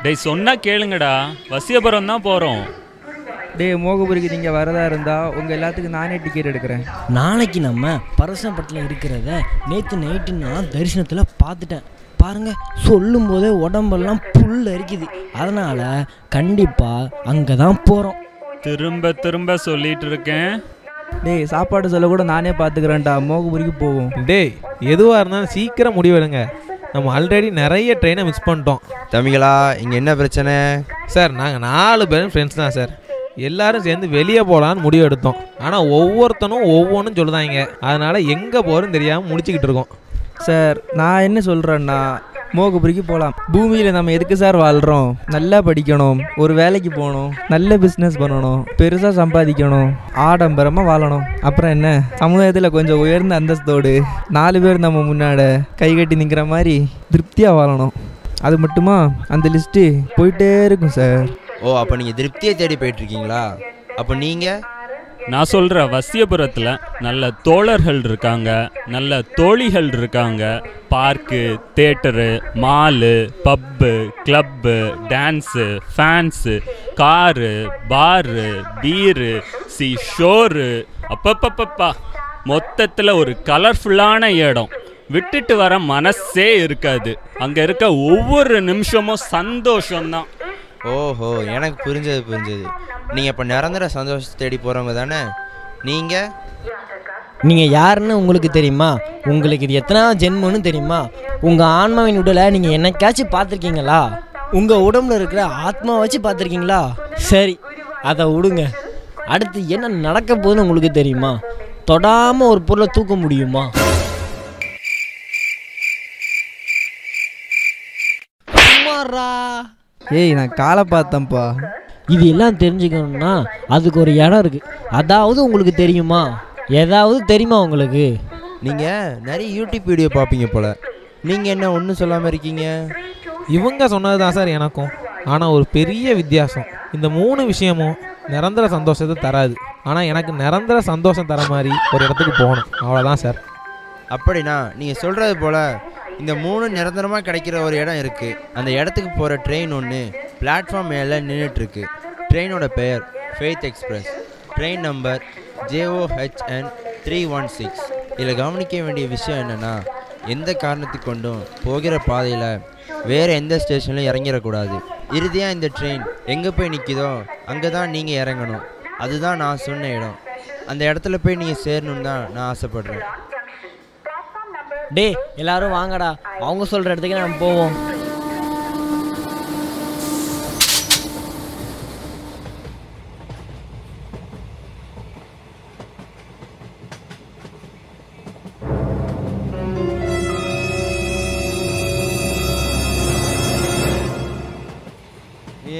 டேய் சொன்னா கேளுங்கடா, வசியபுரம் தான் போகிறோம். டேய் மோகபுரிக்கு நீங்கள் வரதா இருந்தால் உங்கள் எல்லாத்துக்கும் நானே டிக்கெட் எடுக்கிறேன். நாளைக்கு நம்ம பரசம்பட்டில் இருக்கிறத நேற்று நைட்டு நான் தரிசனத்தில் பார்த்துட்டேன். பாருங்க, சொல்லும் போதே உடம்பெல்லாம் புல் அரிக்குது. அதனால் கண்டிப்பாக அங்கே தான் போகிறோம். திரும்ப திரும்ப சொல்லிட்டு இருக்கேன். டேய் சாப்பாடு சொல்ல கூட நானே பார்த்துக்கிறேன்டா, மோகபுரிக்கு போவோம். டேய் எதுவாக இருந்தாலும் சீக்கிரம் முடிவெடுங்க. நம்ம ஆல்ரெடி நிறைய ட்ரெயினை மிஸ் பண்ணிட்டோம். தம்பிகளா, இங்கே என்ன பிரச்சனை? சார் நாங்கள் 4 பேரும் ஃப்ரெண்ட்ஸ் தான் சார். எல்லாரும் சேர்ந்து வெளியே போகலான்னு முடிவு எடுத்தோம். ஆனால் ஒவ்வொருத்தனும் ஒவ்வொன்றும் சொல்லுதாங்க. அதனால் எங்கே போகிறோன்னு தெரியாமல் முடிச்சுக்கிட்டு இருக்கோம். சார் நான் என்ன சொல்கிறேன்னா, மோகபுரிக்கு போகலாம். பூமியில் நம்ம எதுக்கு சார் வாழ்கிறோம்? நல்லா படிக்கணும், ஒரு வேலைக்கு போகணும், நல்ல பிஸ்னஸ் பண்ணணும், பெருசாக சம்பாதிக்கணும், ஆடம்பரமாக வாழணும். அப்புறம் என்ன, சமுதாயத்தில் கொஞ்சம் உயர்ந்த அந்தஸ்தோடு 4 பேர் நம்ம முன்னாடி கை கட்டி நிற்கிற மாதிரி திருப்தியாக வாழணும். அது மட்டுமா, அந்த லிஸ்ட்டு போயிட்டே இருக்கும் சார். ஓ, அப்போ நீங்கள் திருப்தியை தேடி போயிட்டுருக்கீங்களா? அப்போ நீங்கள்? நான் சொல்கிற வசியபுரத்தில் நல்ல தோழர்கள் இருக்காங்க, நல்ல தோழிகள் இருக்காங்க. பார்க்கு, தேட்டரு, மாலு, பப்பு, கிளப்பு, டான்ஸு, ஃபேன்ஸு, காரு, பாரு, பீரு, ஷோரு, அப்பப்பப்பப்பா, மொத்தத்தில் ஒரு கலர்ஃபுல்லான இடம். விட்டுட்டு வர மனசே இருக்காது. அங்கே இருக்க ஒவ்வொரு நிமிஷமும் சந்தோஷம்தான். ஓஹோ, எனக்கு புரிஞ்சது. நீங்கள் இப்போ நிரந்தர சந்தோஷத்தை தேடி போகிறவங்க தானே? நீங்கள் யாருன்னு உங்களுக்கு தெரியுமா? உங்களுக்கு இது எத்தனாவது ஜென்மம்னு தெரியுமா? உங்கள் ஆன்மாவின் உடலை நீங்கள் என்னைக்காச்சும் பார்த்துருக்கீங்களா? உங்கள் உடம்புல இருக்கிற ஆத்மா வச்சு பார்த்துருக்கீங்களா? சரி, அதை விடுங்க. அடுத்து என்ன நடக்க போகுதுன்னு உங்களுக்கு தெரியுமா? தொடாமல் ஒரு பொருளை தூக்க முடியுமா? ஏய் நான் காலை பார்த்தேன்ப்பா. இது எல்லாம் தெரிஞ்சுக்கணும்னா அதுக்கு ஒரு இடம் இருக்குது. அதாவது உங்களுக்கு தெரியுமா? ஏதாவது தெரியுமா உங்களுக்கு? நீங்கள் நிறைய யூடியூப் வீடியோ பார்ப்பீங்க போல். நீங்கள் என்ன ஒன்றும் சொல்லாமல் இருக்கீங்க? இவங்க சொன்னது தான் சார் எனக்கும். ஆனால் ஒரு பெரிய வித்தியாசம், இந்த 3 விஷயமும் நிரந்தர சந்தோஷத்தை தராது. ஆனால் எனக்கு நிரந்தர சந்தோஷம் தர மாதிரி ஒரு இடத்துக்கு போகணும், அவ்வளோதான் சார். அப்படின்னா நீங்கள் சொல்கிறது போல் இந்த 3 நிரந்தரமாக கிடைக்கிற ஒரு இடம் இருக்குது. அந்த இடத்துக்கு போகிற ட்ரெயின் ஒன்று பிளாட்ஃபார்ம் மேலே நின்றுட்டுருக்கு. ட்ரெயினோட பெயர் faith express. Train number JOHN 316. இதில் கவனிக்க வேண்டிய விஷயம் என்னென்னா, எந்த காரணத்துக்கு கொண்டும் போகிற பாதையில் வேறு எந்த ஸ்டேஷன்லையும் இறங்கிடக்கூடாது. இறுதியாக இந்த ட்ரெயின் எங்கே போய் நிற்கிதோ அங்கே தான் நீங்கள் இறங்கணும். அதுதான் நான் சொன்ன இடம். அந்த இடத்துல போய் நீங்கள் சேரணுன்னு தான் நான் ஆசைப்படுறேன். டே எல்லாரும் வாங்கடா, அவங்க சொல்கிற இடத்துக்கு நம்ம போவோம்.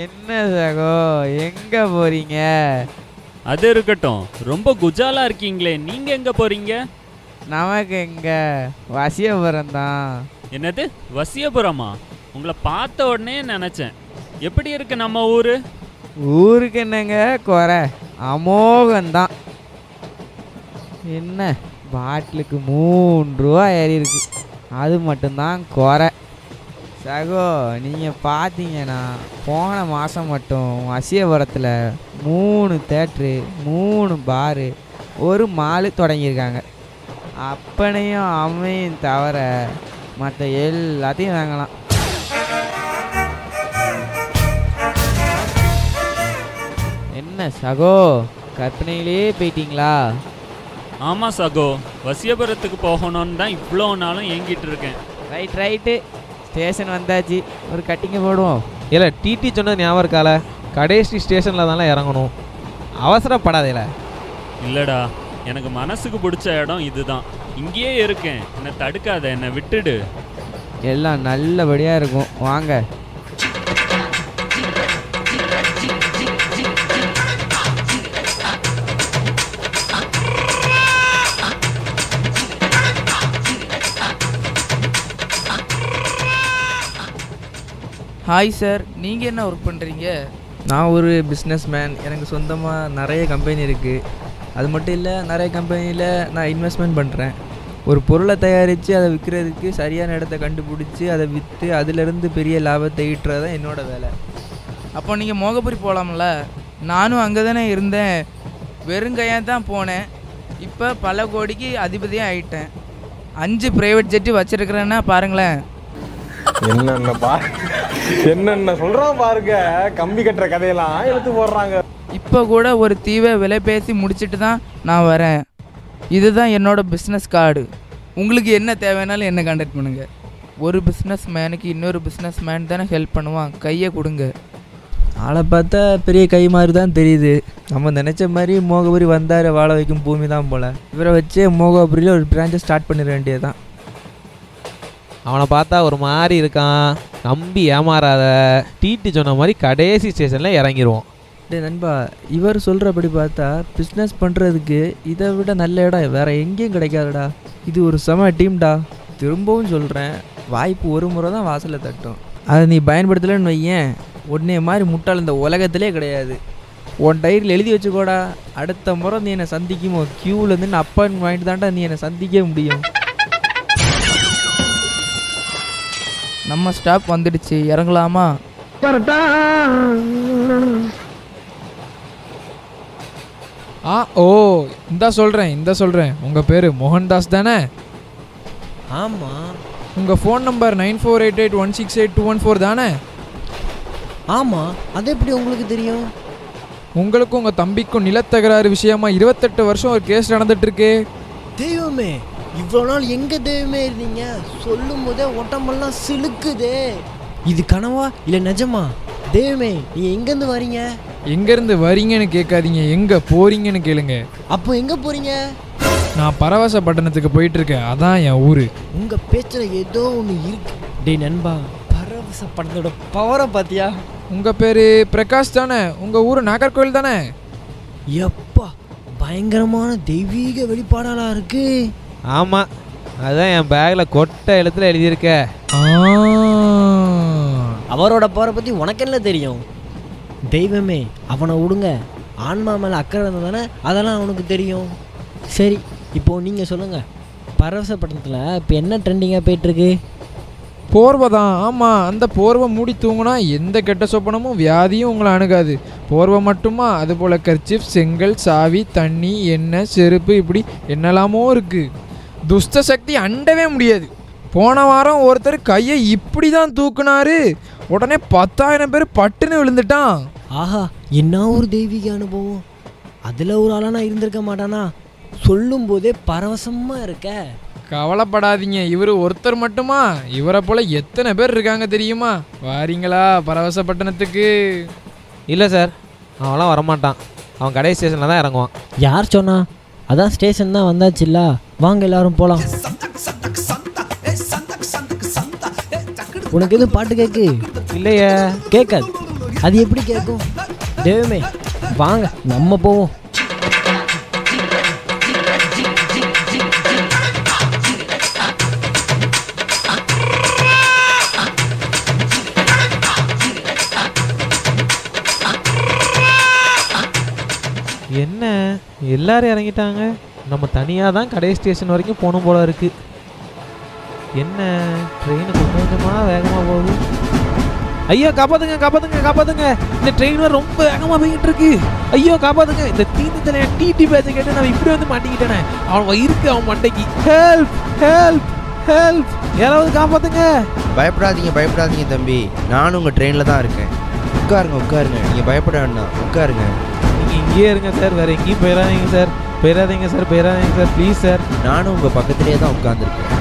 என்ன சகோ, எங்கே போகிறீங்க? அது இருக்கட்டும், ரொம்ப குஜாலாக இருக்கீங்களே, நீங்கள் எங்கே போகிறீங்க? நமக்கு எங்கே, வசியபுரம் தான். என்னது வசியபுரமா? உங்களை பார்த்த உடனே நினச்சேன். எப்படி இருக்கு நம்ம ஊர்? ஊருக்கு என்னங்க குறை, அமோகம்தான். என்ன பாட்டிலுக்கு 3 ரூபா ஏறி இருக்கு, அது மட்டும்தான் குறை. சகோ நீங்கள் பார்த்தீங்கன்னா போன மாதம் மட்டும் வசியபுரத்தில் 3 தேட்ரு, 3 பாரு, ஒரு மாலு தொடங்கியிருக்காங்க. அப்பனையும் அம்மையும் தவிர மற்ற எல்லாத்தையும் வாங்கலாம். என்ன சகோ, கற்பனையிலே போயிட்டீங்களா? ஆமாம் சகோ, வசியபுரத்துக்கு போகணுன்னு தான் இவ்வளோ நாளும் ஏங்கிட்டு இருக்கேன். ரைட்டு, ஸ்டேஷன் வந்தாச்சு, ஒரு கட்டிங்க போடுவோம். இல்லை டிடி சொன்னது ஞாபகம் இருக்கால, கடைசி ஸ்டேஷனில் தானே இறங்கணும், அவசரப்படாதேல. இல்லைடா, எனக்கு மனசுக்கு பிடிச்ச இடம் இதுதான். இங்கேயே இருக்கேன், என்னை தடுக்காத, என்னை விட்டுடு. எல்லாம் நல்லபடியாக இருக்கும், வாங்க. ஹாய் சார், நீங்கள் என்ன ஒர்க் பண்ணுறீங்க? நான் ஒரு பிஸ்னஸ் மேன். எனக்கு சொந்தமாக நிறைய கம்பெனி இருக்குது. அது மட்டும் இல்லை, நிறைய கம்பெனியில் நான் இன்வெஸ்ட்மெண்ட் பண்ணுறேன். ஒரு பொருளை தயாரித்து அதை விற்கிறதுக்கு சரியான இடத்த கண்டுபிடிச்சி அதை விற்று அதிலிருந்து பெரிய லாபத்தை ஈட்டுறது தான் என்னோடய வேலை. அப்போ நீங்கள் மோகபுரி போகலாம்ல? நானும் அங்கே தானே இருந்தேன், வெறுங்கையாக தான் போனேன். இப்போ பல கோடிக்கு அதிபதியாக ஆகிட்டேன். 5 ப்ரைவேட் ஜெட்டு வச்சுருக்கிறேன்னா பாருங்களேன். என்னென்ன சொல்கிறான் பாருங்க, கம்பி கட்டுற கதையெல்லாம் எடுத்து போடுறாங்க. இப்போ கூட ஒரு தீவை விலை பேசி முடிச்சுட்டு தான் நான் வரேன். இதுதான் என்னோடய பிஸ்னஸ் கார்டு. உங்களுக்கு என்ன தேவைனாலும் என்ன கான்டாக்ட் பண்ணுங்கள். ஒரு பிஸ்னஸ் மேனுக்கு இன்னொரு பிஸ்னஸ் மேன் தானே ஹெல்ப் பண்ணுவான். கையை கொடுங்க. ஆளை பார்த்தா பெரிய கை மாதிரி தான் தெரியுது. நம்ம நினச்ச மாதிரி மோகபுரி வந்தார் வாழ வைக்கும் பூமி தான் போல். இவரை வச்சு மோகபுரியில் ஒரு பிரான்ச்சை ஸ்டார்ட் பண்ணிட வேண்டியது தான். அவனை பார்த்தா ஒரு மாதிரி இருக்கான், நம்பி ஏமாறாத. டிடி சொன்ன மாதிரி கடைசி ஸ்டேஷனில் இறங்கிடுவோம். டே நண்பா, இவர் சொல்கிறபடி பார்த்தா பிஸ்னஸ் பண்ணுறதுக்கு இதை விட நல்ல இடம் வேறு எங்கேயும் கிடைக்காதுடா. இது ஒரு செம டீம்டா. திரும்பவும் சொல்கிறேன், வாய்ப்பு ஒரு முறை தான் வாசலில் தட்டும். அதை நீ பயன்படுத்தலைன்னு வையேன், உடனே மாதிரி முட்டாள் இந்த உலகத்திலே கிடையாது. உன் டைரியில் எழுதி வச்சுக்கோடா, அடுத்த முறை நீ என்னை சந்திக்குமோ க்யூவில் இருந்து அப்பாயின்மெண்ட் வாங்கிட்டு தான்டா நீ என்னை சந்திக்க முடியும். நம்ம ஸ்டாப் வந்துடுச்சு, இறங்கலாமா? ஓ இந்த சொல்கிறேன் உங்கள் பேர் மோகன்தாஸ் தானே? ஆமாம். உங்கள் ஃபோன் நம்பர் 9488168214 தானே? ஆமாம். அது எப்படி உங்களுக்கு தெரியும்? உங்களுக்கும் உங்கள் தம்பிக்கும் நிலத்தகராறு விஷயமா 28 வருஷம் ஒரு கேஸ் நடந்துட்டுருக்கு. தெய்வமே, இவ்வளோ நாள் எங்கே தெய்வமே இருந்தீங்க? சொல்லும் போதே உடம்பெல்லாம் சிலுக்குதே. இது கனவா இல்லை நிஜமா? தெய்வமே, நீங்கள் எங்கேருந்து வரீங்க? எங்கேருந்து வரீங்கன்னு கேட்காதீங்க, எங்கே போகிறீங்கன்னு கேளுங்க. அப்போ எங்கே போகிறீங்க? நான் பரவச பட்டணத்துக்கு போயிட்டுருக்கேன், அதான் என் ஊர். உங்கள் பேச்சில் ஏதோ ஒன்று இருக்கு. டே நண்பா, பரவச பட்டணத்தோட பவரை பார்த்தியா? உங்கள் பேர் பிரகாஷ் தானே? உங்கள் ஊர் நாகர்கோவில் தானே? எப்பா, பயங்கரமான தெய்வீக வெளிப்பாடாலாம் இருக்கு. ஆமாம், அதுதான் என் பேக்கில் கொட்டை எழுத்துல எழுதியிருக்க. அவரோட பவரை பற்றி உனக்கு என்ன தெரியும்? தெய்வமே, அவனை விடுங்க. ஆன்மா மேலே அக்கறை இருந்தால் தானே அதெல்லாம் அவனுக்கு தெரியும். சரி, இப்போது நீங்கள் சொல்லுங்கள், பரவசப்பட்டணத்தில் இப்போ என்ன ட்ரெண்டிங்காக போயிட்டுருக்கு? போர்வை தான். ஆமாம், அந்த போர்வை மூடி தூங்கினா எந்த கெட்ட சொப்பனமும் வியாதியும் உங்களை அணுகாது. போர்வை மட்டுமா? அதுபோல் கர்ச்சிப், செங்கல், சாவி, தண்ணி, எண்ணெய், செருப்பு, இப்படி என்னெல்லாமோ இருக்குது. துஷ்ட சக்தி அண்டவே முடியாது. போன வாரம் ஒருத்தர் கையை இப்படி தான் தூக்குனாரு, உடனே 10,000 பேர் பட்டுன்னு விழுந்துட்டான். ஆஹா, என்ன ஒரு தெய்வீக அனுபவம். அதில் ஒரு ஆளானா இருந்திருக்க மாட்டானா? சொல்லும் போதே பரவசமாக இருக்க. கவலைப்படாதீங்க, இவர் ஒருத்தர் மட்டுமா? இவரை போல் எத்தனை பேர் இருக்காங்க தெரியுமா? வாரீங்களா பரவசப்பட்டணத்துக்கு? இல்லை சார், அவன்லாம் வரமாட்டான். அவன் கடை ஸ்டேஷனில் தான் இறங்குவான். யார் சொன்னா? அதான் ஸ்டேஷன் தான் வந்தாச்சுல்ல, வாங்க எல்லாரும் போகலாம். உனக்கு எதுவும் பாட்டு கேட்கு? இல்லையே, கேட்காது. அது எப்படி கேட்கும்? தெய்வமே, வாங்க நம்ம போவோம். என்ன எல்லாரும் இறங்கிட்டாங்க, நம்ம தனியாக தான் கடை ஸ்டேஷன் வரைக்கும் போகணும் போல இருக்கு. என்ன ட்ரெயின் கொஞ்சம் கொஞ்சமாக வேகமாக போகுது. ஐயோ காப்பாத்துங்க காப்பாத்துங்க காப்பாத்துங்க, இந்த ட்ரெயின் ரொம்ப வேகமாக போய்கிட்டு இருக்கு. ஐயோ காப்பாத்துங்க, இந்த தீர்த்தனை டிடி பேச்ச கேட்டு நான் இப்படி வந்து மாட்டிக்கிட்டேனே. அவன் இருக்கு அவன் மண்டைக்கு. ஹெல்ப் ஹெல்ப் ஹெல்ப், யாராவது காப்பாத்துங்க. பயப்படாதீங்க தம்பி, நானும் உங்கள் ட்ரெயினில் தான் இருக்கேன். உட்காருங்க, நீங்கள் பயப்பட வேண்டாம், உட்காருங்க. நீங்கள் இங்கேயே இருங்க சார், வேறு எங்கேயும் போயிடாதீங்க சார், போயிடாதீங்க சார் ப்ளீஸ் சார். நானும் உங்கள் பக்கத்துலேயே தான் உட்காந்துருக்கேன்.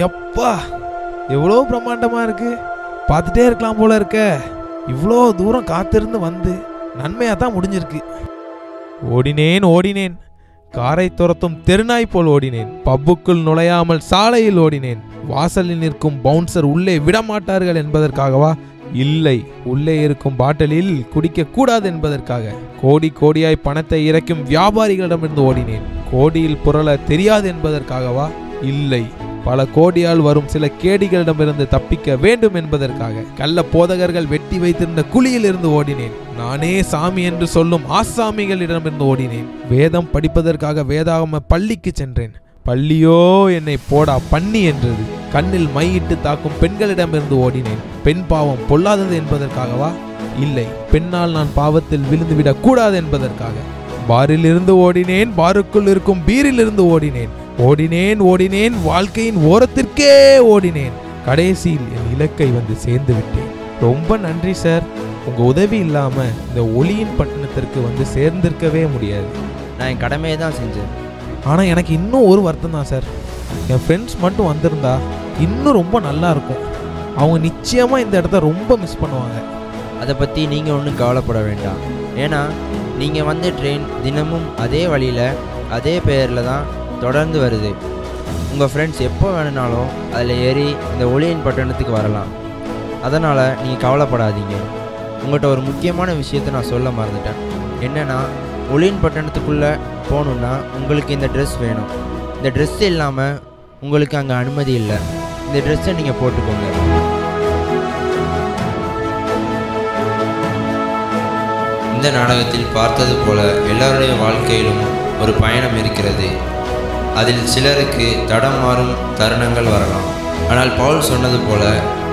எப்பா எவ்வளோ பிரம்மாண்டமாக இருக்கு, பார்த்துட்டே இருக்கலாம் போல இருக்க. இவ்வளோ தூரம் காத்திருந்து வந்து நன்மையாக தான் முடிஞ்சிருக்கு. ஓடினேன் ஓடினேன், காரை துரத்தும் தெருநாய் போல் ஓடினேன். பப்புக்குள் நுழையாமல் சாலையில் ஓடினேன். வாசலில் நிற்கும் பவுன்சர் உள்ளே விடமாட்டார்கள் என்பதற்காகவா? இல்லை, உள்ளே இருக்கும் பாட்டிலில் குடிக்க கூடாது என்பதற்காக. கோடி கோடியாய் பணத்தை இறக்கும் வியாபாரிகளிடமிருந்து ஓடினேன். கோடியில் புரள தெரியாது என்பதற்காகவா? இல்லை, பல கோடியால் வரும் சில கேடிகளிடமிருந்து தப்பிக்க வேண்டும் என்பதற்காக. கள்ள போதகர்கள் வெட்டி வைத்திருந்த குழியில் இருந்து ஓடினேன். நானே சாமி என்று சொல்லும் ஆசாமிகளிடமிருந்து ஓடினேன். வேதம் படிப்பதற்காக வேதாகம பள்ளிக்கு சென்றேன். பள்ளியோ என்னை போடா பண்ணி என்றது. கண்ணில் மையிட்டு தாக்கும் பெண்களிடமிருந்து ஓடினேன். பெண் பாவம் பொல்லாதது என்பதற்காகவா? இல்லை, பெண்ணால் நான் பாவத்தில் விழுந்துவிடக் கூடாது என்பதற்காக. பாரில் இருந்து ஓடினேன். பாருக்குள் இருக்கும் பீரிலிருந்து ஓடினேன். ஓடினேன் ஓடினேன், வாழ்க்கையின் ஓரத்திற்கே ஓடினேன். கடைசியில் என் இலக்கை வந்து சேர்ந்து விட்டேன். ரொம்ப நன்றி சார். உங்க உதவி இல்லாம இந்த ஒளியின் பட்டணத்திற்கு வந்து சேர்ந்திருக்கவே முடியாது. நான் என் கடமையை தான் செஞ்சேன். ஆனால் எனக்கு இன்னும் ஒரு வருத்தம் தான் சார். என் ஃப்ரெண்ட்ஸ் மட்டும் வந்திருந்தா இன்னும் ரொம்ப நல்லா இருக்கும். அவங்க நிச்சயமாக இந்த இடத்த ரொம்ப மிஸ் பண்ணுவாங்க. அதை பற்றி நீங்கள் ஒன்றும் கவலைப்பட வேண்டாம். ஏன்னா நீங்கள் வந்து ட்ரெயின் தினமும் அதே வழியில் அதே பெயரில் தான் தொடர்ந்து வருது. உங்கள் ஃப்ரெண்ட்ஸ் எப்போ வேணுனாலும் அதில் ஏறி இந்த ஒளியின் பட்டணத்துக்கு வரலாம். அதனால் நீங்கள் கவலைப்படாதீங்க. உங்கள்கிட்ட ஒரு முக்கியமான விஷயத்தை நான் சொல்ல மறந்துட்டேன். என்னென்னா, ஒளியின் பட்டணத்துக்குள்ளே போகணுன்னா உங்களுக்கு இந்த ட்ரெஸ் வேணும். இந்த ட்ரெஸ் இல்லாமல் உங்களுக்கு அங்கே அனுமதி இல்லை. இந்த ட்ரெஸ்ஸை நீங்கள் போட்டுக்கோங்க. இந்த நாடகத்தில் பார்த்தது போல எல்லாருடைய வாழ்க்கையிலும் ஒரு பயணம் இருக்கிறது. அதில் சிலருக்கு தடம் மாறும் தருணங்கள் வரலாம். ஆனால் பவுல் சொன்னது போல,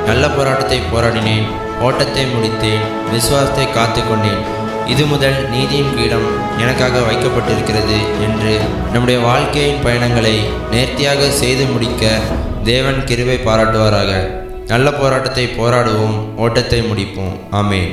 நல்ல போராட்டத்தை போராடினேன், ஓட்டத்தை முடித்தேன், விசுவாசத்தை காத்து கொண்டேன், இது முதல் நீதியின் கிரீடம் எனக்காக வைக்கப்பட்டிருக்கிறது என்று நம்முடைய வாழ்க்கையின் பயணங்களை நேர்த்தியாக செய்து முடிக்க தேவன் கிருபை பாராட்டுவாராக. நல்ல போராட்டத்தை போராடுவோம், ஓட்டத்தை முடிப்போம். ஆமென்.